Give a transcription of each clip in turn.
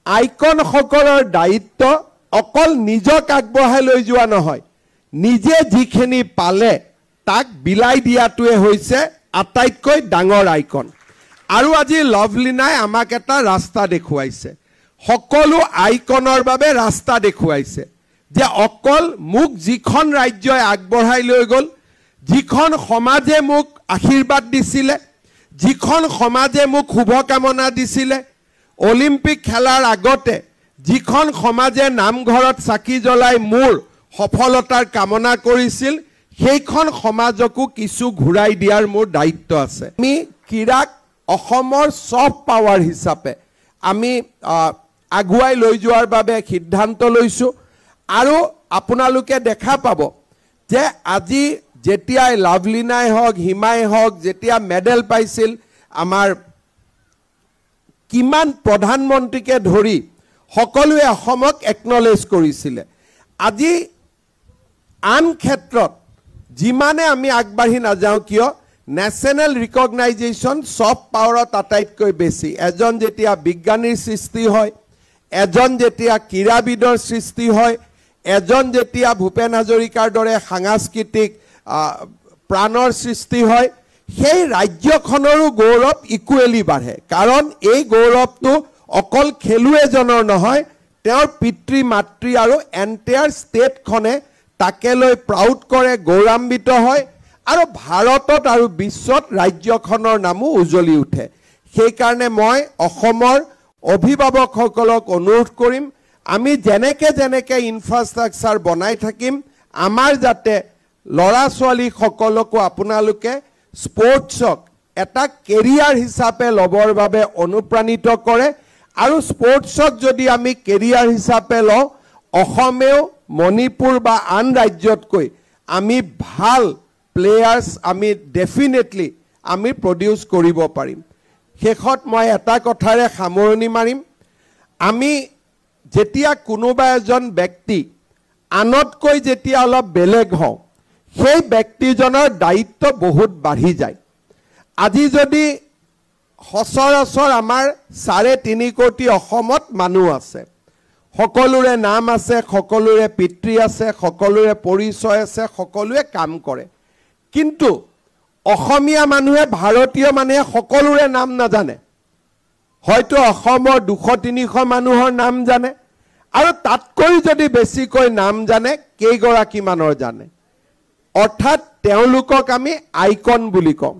আইকনসকলৰ দায়িত্ব অকল নিজক আগবঢ়াই লৈ যোৱা নহয়, নিজে যিখিনি পালে তাক বিলাই দিয়াটোৱে হৈছে আটাইতকৈ ডাঙৰ আইকন। আৰু আজি লভলিনাই আমাক এটা ৰাস্তা দেখুৱাইছে, সকলো আইকনৰ বাবে ৰাস্তা দেখুৱাইছে যে অকল মোক যিখন ৰাজ্যই আগবঢ়াই লৈ গ'ল, যিখন সমাজে মোক আশীৰ্বাদ দিছিলে, যিখন সমাজে মোক শুভকামনা দিছিলে, অলিম্পিক খেলাৰ আগতে যিখন সমাজে নামঘৰত চাকি জ্বলাই মোৰ সফলতাৰ কামনা কৰিছিল, সেইখন সমাজকো কিছু ঘূৰাই দিয়াৰ মোৰ দায়িত্ব আছে। আমি ক্ৰীড়াক অসমৰ ছফ্ট পাৱাৰ হিচাপে আমি আগুৱাই লৈ যোৱাৰ বাবে সিদ্ধান্ত লৈছোঁ। আৰু আপোনালোকে দেখা পাব যে আজি যেতিয়াই লাভলিনাই হওক, হিমাই হওক, যেতিয়া মেডেল পাইছিল, আমাৰ কিমান প্ৰধানমন্ত্ৰীকে ধৰি সকলোৱে অসমক একনলেজ কৰিছিলে। আজি আন ক্ষেত্ৰত যিমানে আমি আগবাঢ়ি নাযাওঁ কিয়, নেশ্যনেল ৰিকগনাইজেশ্যন ছফ্ট পাৱাৰত আটাইতকৈ বেছি। এজন যেতিয়া বিজ্ঞানীৰ সৃষ্টি হয়, এজন যেতিয়া ক্ৰীড়াবিদৰ সৃষ্টি হয়, এজন যেতিয়া ভূপেন হাজৰিকাৰ দৰে সাংস্কৃতিক প্ৰাণৰ সৃষ্টি হয়, সেই ৰাজ্যখনৰো গৌৰৱ ইকুৱেলি বাঢ়ে। কাৰণ এই গৌৰৱটো অকল খেলুৱৈজনৰ নহয়, তেওঁৰ পিতৃ মাতৃ আৰু এণ্টায়াৰ ষ্টেটখনে তাকে লৈ প্ৰাউড কৰে, গৌৰৱান্বিত হয়, আৰু ভাৰতত আৰু বিশ্বত ৰাজ্যখনৰ নামো উজ্বলি উঠে। সেইকাৰণে মই অসমৰ অভিভাৱকসকলক অনুৰোধ কৰিম, আমি যেনেকৈ যেনেকৈ ইনফ্ৰাষ্ট্ৰাকচাৰ বনাই থাকিম, আমাৰ যাতে ল'ৰা ছোৱালীসকলকো আপোনালোকে স্পৰ্টছক এটা কেৰিয়াৰ হিচাপে ল'বৰ বাবে অনুপ্ৰাণিত কৰে। আৰু স্পৰ্টছক যদি আমি কেৰিয়াৰ হিচাপে লওঁ, অসমেও মণিপুৰ বা আন ৰাজ্যতকৈ আমি ভাল প্লেয়াৰ্ছ আমি ডেফিনেটলি আমি প্ৰডিউচ কৰিব পাৰিম। শেষত মই এটা কথাৰে সামৰণি মাৰিম, আমি যেতিয়া কোনোবা এজন ব্যক্তি আনতকৈ যেতিয়া অলপ বেলেগ হওঁ, সেই ব্যক্তিজনৰ দায়িত্ব বহুত বাঢ়ি যায়। আজি যদি সচৰাচৰ আমাৰ 3.5 কোটি অসমত মানুহ আছে, সকলোৰে নাম আছে, সকলোৰে পিতৃ আছে, সকলোৰে পৰিচয় আছে, সকলোৱে কাম কৰে, কিন্তু অসমীয়া মানুহে, ভাৰতীয় মানুহে সকলোৰে নাম নাজানে। হয়তো অসমৰ 200-300 মানুহৰ নাম জানে, আৰু তাতকৈ যদি বেছিকৈ নাম জানে কেইগৰাকীমানৰ জানে। অৰ্থাৎ তেওঁলোকক আমি আইকন বুলি কওঁ।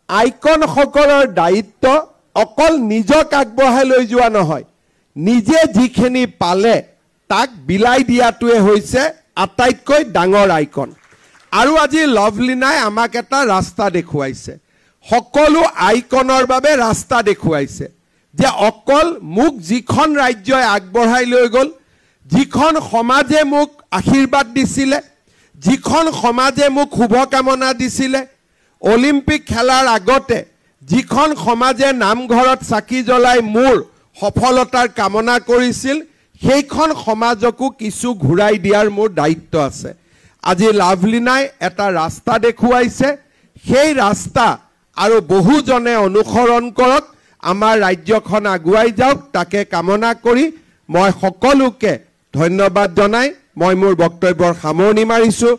আইকনসকলৰ দায়িত্ব অকল নিজক আগবঢ়াই লৈ যোৱা নহয়, নিজে যিখিনি পালে তাক বিলাই দিয়াটোৱে হৈছে আটাইতকৈ ডাঙৰ আইকন। আৰু আজি লভলিনাই আমাক এটা ৰাস্তা দেখুৱাইছে, সকলো আইকনৰ বাবে ৰাস্তা দেখুৱাইছে যে অকল মোক যিখন ৰাজ্যই আগবঢ়াই লৈ গ'ল, যিখন সমাজে মোক আশীৰ্বাদ দিছিলে, যিখন সমাজে মোক শুভকামনা দিছিলে, অলিম্পিক খেলাৰ আগতে যিখন সমাজে নামঘৰত চাকি জ্বলাই মোৰ সফলতাৰ কামনা কৰিছিল, সেইখন সমাজকো কিছু ঘূৰাই দিয়াৰ মোৰ দায়িত্ব আছে। আজি লাভলিনাই এটা ৰাস্তা দেখুৱাইছে, সেই ৰাস্তা আৰু বহুজনে অনুসৰণ কৰক, আমাৰ ৰাজ্যখন আগুৱাই যাওক, তাকে কামনা কৰি মই সকলোকে ধন্যবাদ জনাই মই মোৰ বক্তব্যৰ সামৰণি মাৰিছোঁ।